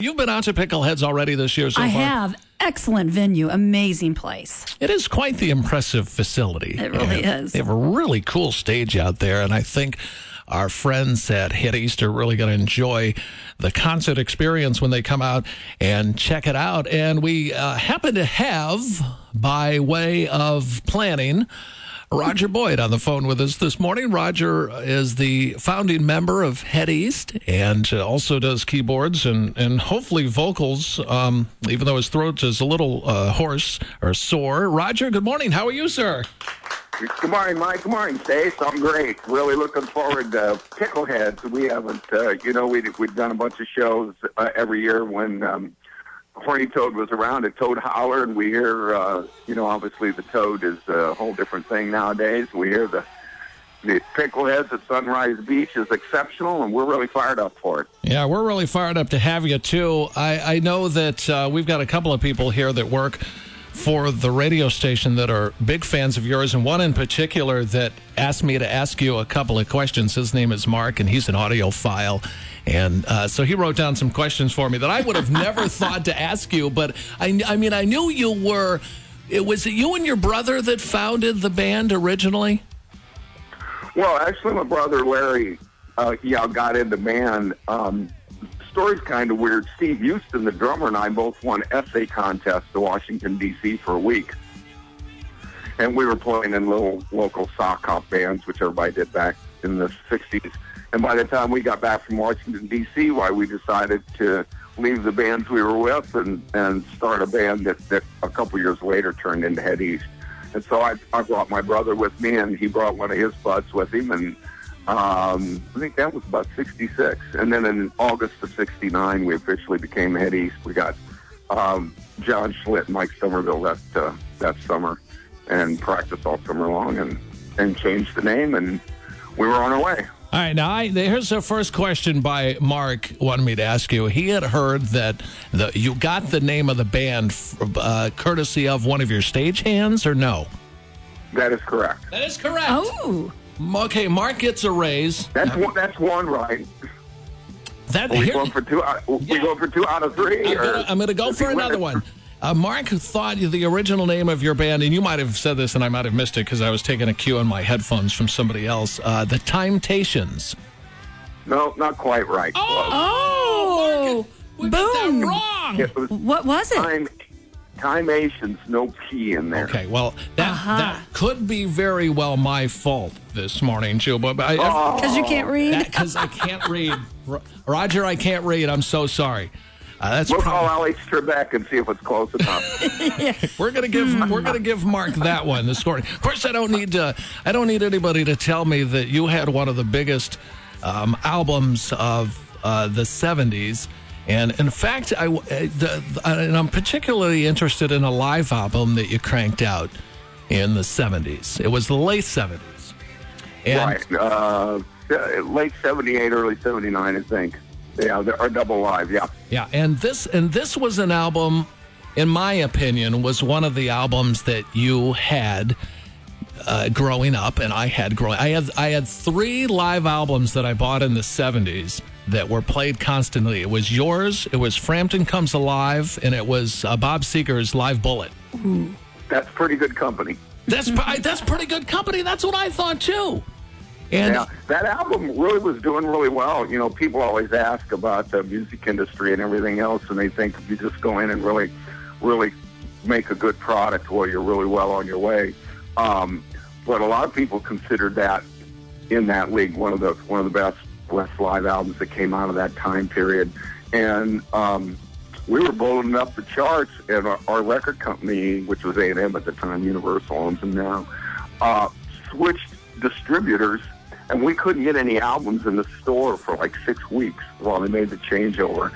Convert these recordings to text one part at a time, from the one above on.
You've been out to Pickleheads already this year so far? I have. Excellent venue. Amazing place. It is quite the impressive facility. It really is. They have a really cool stage out there, and I think our friends at Hit East are really going to enjoy the concert experience when they come out and check it out. And we happen to have, by way of planning, Roger Boyd on the phone with us this morning. Roger is the founding member of Head East and also does keyboards and hopefully vocals, even though his throat is a little hoarse or sore. Roger, good morning. How are you, sir? Good morning, Mike. Good morning, Stace. I'm great. Really looking forward to Pickleheads. We haven't, we've done a bunch of shows every year when Horny Toad was around at Toad Holler, and we hear, obviously the Toad is a whole different thing nowadays. We hear the Pickleheads at Sunrise Beach is exceptional, and we're really fired up for it. Yeah, we're really fired up to have you, too. I know that we've got a couple of people here that work for the radio station that are big fans of yours, and one in particular that asked me to ask you a couple of questions. His name is Mark, and he's an audiophile. And so he wrote down some questions for me that I would have never thought to ask you, but I knew you were. Was it you and your brother that founded the band originally? Well, actually, my brother Larry, got into band. Story's kind of weird. Steve Houston, the drummer, and I both won essay contests to Washington, D.C. for a week. And we were playing in little local sock hop bands, which everybody did back in the 60s. And by the time we got back from Washington, D.C., we decided to leave the bands we were with and start a band that a couple years later turned into Head East. And so I brought my brother with me, and he brought one of his buds with him, and I think that was about 66. And then in August of 69, we officially became Head East. We got John Schlitt and Mike Somerville that summer and practiced all summer long and changed the name, and we were on our way. All right, now here's the first question by Mark wanted me to ask you. He had heard that you got the name of the band courtesy of one of your stagehands, or no? That is correct. That is correct. Oh. Okay, Mark gets a raise. That's one right. We go for two out of three. I'm going to go for another one. Mark thought the original name of your band, and you might have said this and I might have missed it because I was taking a cue on my headphones from somebody else, the Timetations. No, not quite right. Oh, Mark, we got that wrong. What was it? Timations, no P in there. Okay, well, that could be very well my fault this morning, Joe. Because you can't read? Because I can't read. Roger, I can't read. I'm so sorry. We'll call Alex Trebek and see if it's close enough. We're gonna give Mark that one. The story. Of course, I don't need anybody to tell me that you had one of the biggest albums of the '70s. And in fact, I'm particularly interested in a live album that you cranked out in the '70s. It was the late '70s. Right. Late '78, early '79, I think. Yeah, or double live, yeah. Yeah, and this was an album, in my opinion, was one of the albums that you had growing up, and I had growing. I had 3 live albums that I bought in the '70s that were played constantly. It was yours, it was Frampton Comes Alive, and it was Bob Seger's Live Bullet. Ooh. That's pretty good company. That's pretty good company. That's what I thought too. And yeah, that album really was doing really well. You know, people always ask about the music industry and everything else, and they think if you just go in and really, really make a good product, well, you're really well on your way. But a lot of people considered that in that league one of the best live albums that came out of that time period. And we were blowing up the charts, and our record company, which was A&M at the time, Universal owns them now, switched distributors. And we couldn't get any albums in the store for like 6 weeks while they made the changeover.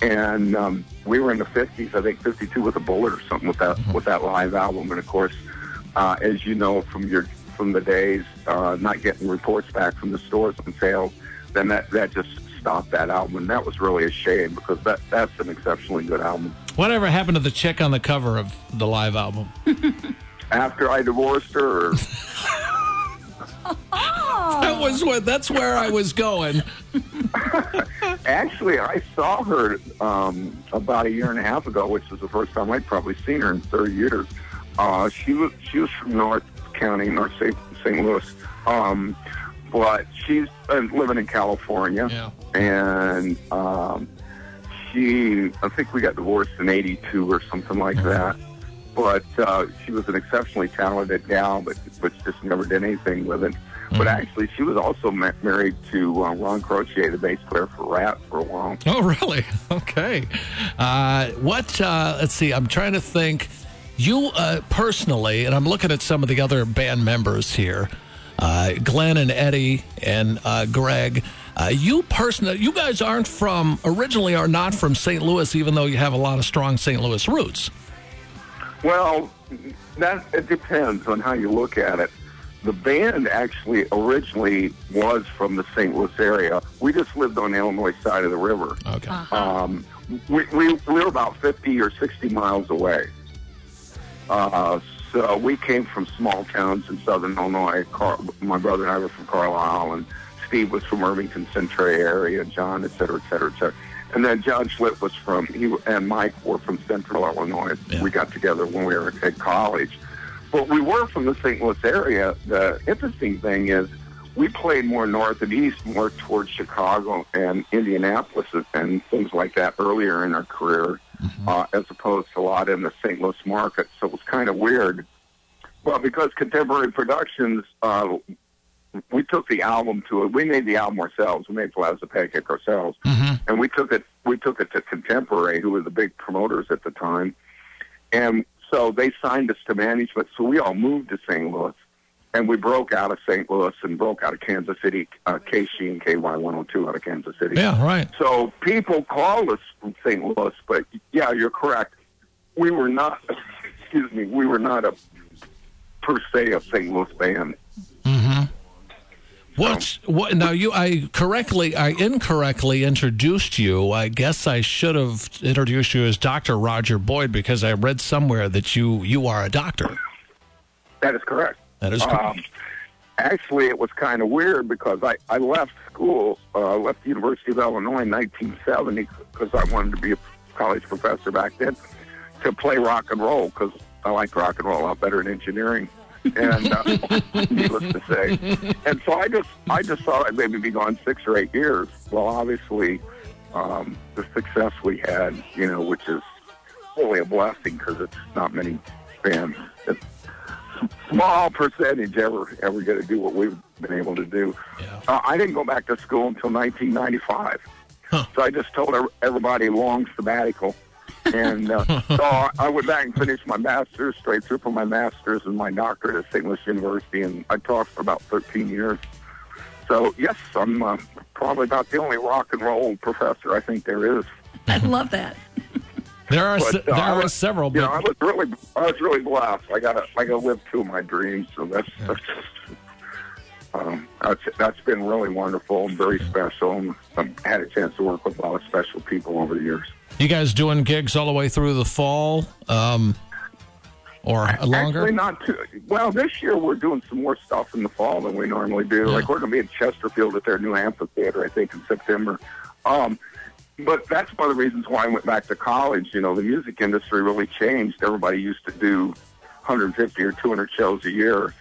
And we were in the 50s, I think 52 with a Bullet or something with that live album. And of course, as you know from the days, not getting reports back from the stores on sales, then that just stopped that album. And that was really a shame because that's an exceptionally good album. Whatever happened to the chick on the cover of the live album? After I divorced her. That's where I was going. Actually, I saw her about a year and a half ago, which was the first time I'd probably seen her in 30 years. She was from North County, North St. Louis, but she's living in California, and I think we got divorced in '82 or something like that. But she was an exceptionally talented gal, but just never did anything with it. But actually, she was also married to Ron Croce, the bass player for Rat, for a while. Oh, really? Okay. Let's see, I'm trying to think. You personally, and I'm looking at some of the other band members here, Glenn and Eddie and Greg. You guys originally are not from St. Louis, even though you have a lot of strong St. Louis roots. Well, it depends on how you look at it. The band actually originally was from the St. Louis area. We just lived on the Illinois side of the river. Okay. We were about 50 or 60 miles away. So we came from small towns in southern Illinois. My brother and I were from Carlisle, and Steve was from Irvington, Central area, John, et cetera, et cetera, et cetera. And then John Schlitt was and Mike were from Central Illinois. Yeah. We got together when we were at college. But we were from the St. Louis area. The interesting thing is we played more north and east, more towards Chicago and Indianapolis and things like that earlier in our career, as opposed to a lot in the St. Louis market. So it was kind of weird. Well, because Contemporary Productions, we took the album we made the album ourselves. We made Flat as a Pancake ourselves. And we took it to Contemporary, who were the big promoters at the time. And so they signed us to management. So we all moved to St. Louis. And we broke out of St. Louis and broke out of Kansas City, KC and KY 102 out of Kansas City. Yeah, right. So people call us from St. Louis, but yeah, you're correct. We were not, we were not per se a St. Louis band. Now I incorrectly introduced you. I guess I should have introduced you as Dr. Roger Boyd, because I read somewhere that you are a doctor. That is correct. That is correct. Actually, it was kind of weird because I left school, left the University of Illinois in 1970 because I wanted to be a college professor back then, to play rock and roll, because I liked rock and roll a lot better than engineering. And needless to say, and so I just thought I'd maybe be gone 6 or 8 years. Well, obviously, the success we had, which is really a blessing, because it's not many bands, it's small percentage ever get to do what we've been able to do. Yeah. I didn't go back to school until 1995, so I just told everybody long sabbatical. And so I went back and finished my master's, straight through for my master's and my doctorate at St. Louis University, and I taught for about 13 years. So, yes, I'm probably about the only rock and roll professor I think there is. I love that. There are several. But I was really blessed. I got to live two of my dreams, so that's been really wonderful and very special. And I've had a chance to work with a lot of special people over the years. You guys doing gigs all the way through the fall, or longer? Actually, not too. Well, this year we're doing some more stuff in the fall than we normally do. Yeah. Like, we're going to be in Chesterfield at their new amphitheater, I think, in September. But that's one of the reasons why I went back to college. The music industry really changed. Everybody used to do 150 or 200 shows a year.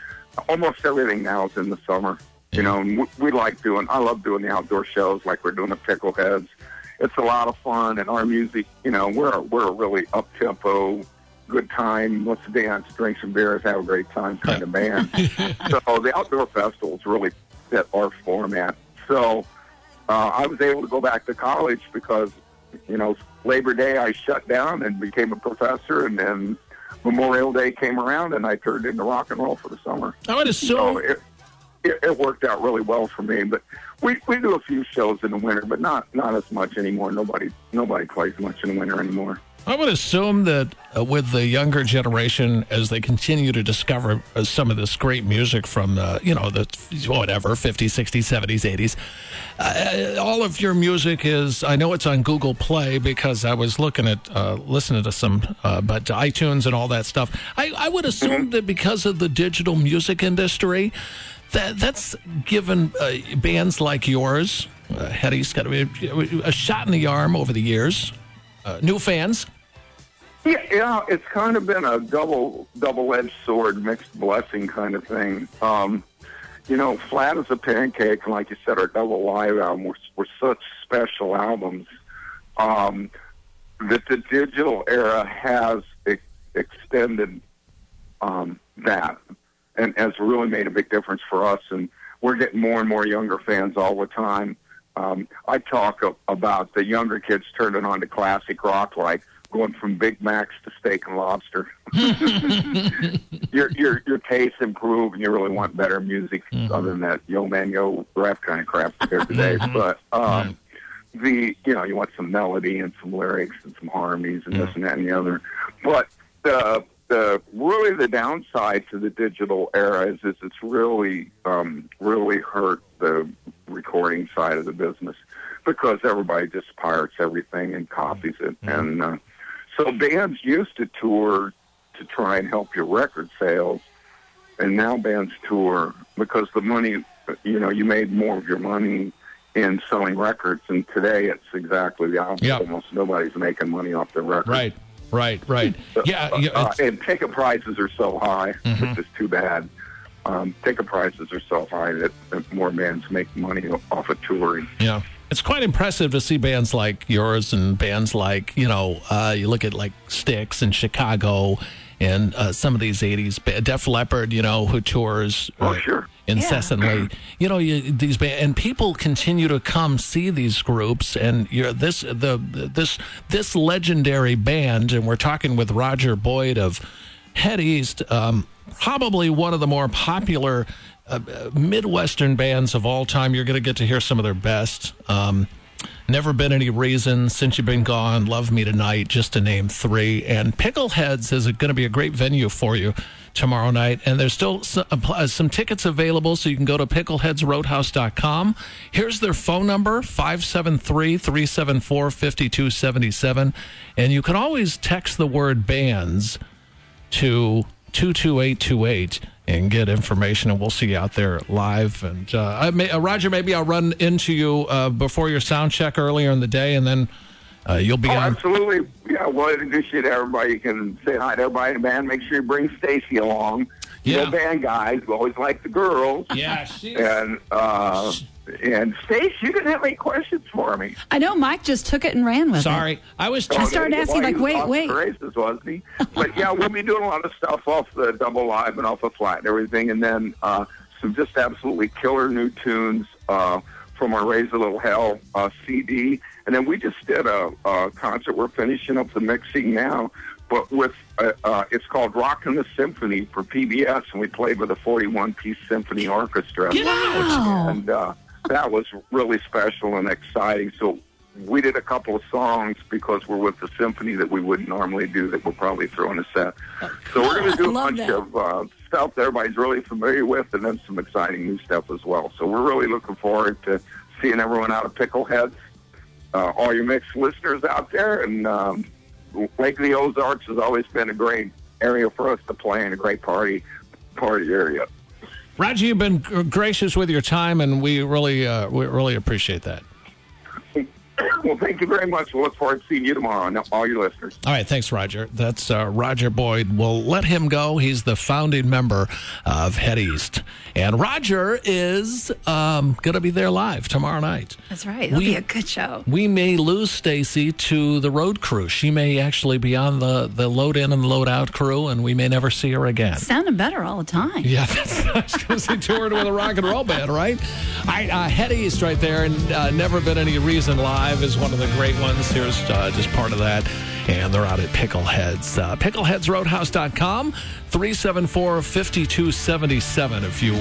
Almost everything now is in the summer. Yeah. And I love doing the outdoor shows like we're doing at Pickleheads. It's a lot of fun, and our music, we're a really up-tempo, good time, let's dance, drink some beers, have a great time kind of band. So the outdoor festivals really fit our format. So I was able to go back to college because, Labor Day I shut down and became a professor, and then Memorial Day came around, and I turned into rock and roll for the summer. I would assume... So it worked out really well for me, but we do a few shows in the winter, but not as much anymore. Nobody plays much in the winter anymore. I would assume that with the younger generation, as they continue to discover some of this great music from the 50s, 60s, 70s, 80s, all of your music is, I know it's on Google Play because I was listening to some, but iTunes and all that stuff. I would assume that because of the digital music industry, that's given bands like yours Head East got to be a shot in the arm over the years. New fans. Yeah, it's kind of been a double-edged sword, mixed blessing kind of thing. Flat as a Pancake, and like you said, our double live album were such special albums that the digital era has extended that, and has really made a big difference for us. And we're getting more and more younger fans all the time. I talk about the younger kids turning on to classic rock, like going from Big Macs to steak and lobster. your taste improve, and you really want better music other than that yo man yo rap kind of crap there today. But you want some melody and some lyrics and some harmonies and this and that and the other. But really the downside to the digital era is it's really hurt the recording side of the business, because everybody just pirates everything and copies it. And so bands used to tour to try and help your record sales, and now bands tour because the money, you made more of your money in selling records, and today it's exactly the opposite. Yep. Almost nobody's making money off their records. Right. And ticket prices are so high, which is too bad. Ticket prices are so high that more bands make money off of touring. Yeah. It's quite impressive to see bands like yours and bands like, you look at like Styx in Chicago and some of these 80s, Def Leppard, who tours incessantly. Yeah. These bands, and people continue to come see these groups, and this legendary band, and we're talking with Roger Boyd of Head East, probably one of the more popular Midwestern bands of all time. You're going to get to hear some of their best. Never Been Any Reason, Since You've Been Gone, Love Me Tonight, just to name three. And Pickleheads is going to be a great venue for you tomorrow night. And there's still some tickets available, so you can go to pickleheadsroadhouse.com. Here's their phone number, 573-374-5277. And you can always text the word bands to 22828 and get information, and we'll see you out there live. And Roger, maybe I'll run into you before your sound check earlier in the day, and then you'll be on. Absolutely. Yeah, we'll introduce you to everybody. You can say hi to everybody in the band. Make sure you bring Stacy along. Yeah. Band guys, we always like the girls. Yeah, and Stace, you didn't have any questions for me. I know Mike just took it and ran with it. Sorry, I started asking, like, wait. Races, wasn't he? But yeah, we'll be doing a lot of stuff off the double live and off the flat and everything, and then some just absolutely killer new tunes from our Raise a Little Hell CD, and then we just did a concert. We're finishing up the mixing now, but with it's called Rockin' the Symphony for PBS, and we played with a 41-piece symphony orchestra. Wow. And that was really special and exciting. So we did a couple of songs because we're with the symphony that we wouldn't normally do, that we'll probably throw in a set. So we're going to do a bunch of stuff that everybody's really familiar with, and then some exciting new stuff as well. So we're really looking forward to seeing everyone out of Pickleheads, all your mixed listeners out there. And Lake of the Ozarks has always been a great area for us to play in, a great party area. Roger, you've been gracious with your time, and we really appreciate that. Well, thank you very much. We'll look forward to seeing you tomorrow, and all your listeners. All right, thanks, Roger. That's Roger Boyd. We'll let him go. He's the founding member of Head East. And Roger is going to be there live tomorrow night. That's right. It'll be a good show. We may lose Stacy to the road crew. She may actually be on the load in and load out crew, and we may never see her again. Sounding better all the time. Yeah, that's because he toured with a rock and roll band, right? All right, Head East right there, and Never Been Any Reason Live is one of the great ones. Here's just part of that. And they're out at Pickleheads. Pickleheadsroadhouse.com, 374-5277 if you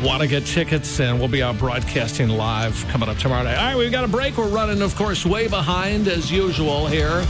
want to get tickets. And we'll be out broadcasting live coming up tomorrow night. All right, we've got a break. We're running, of course, way behind as usual here.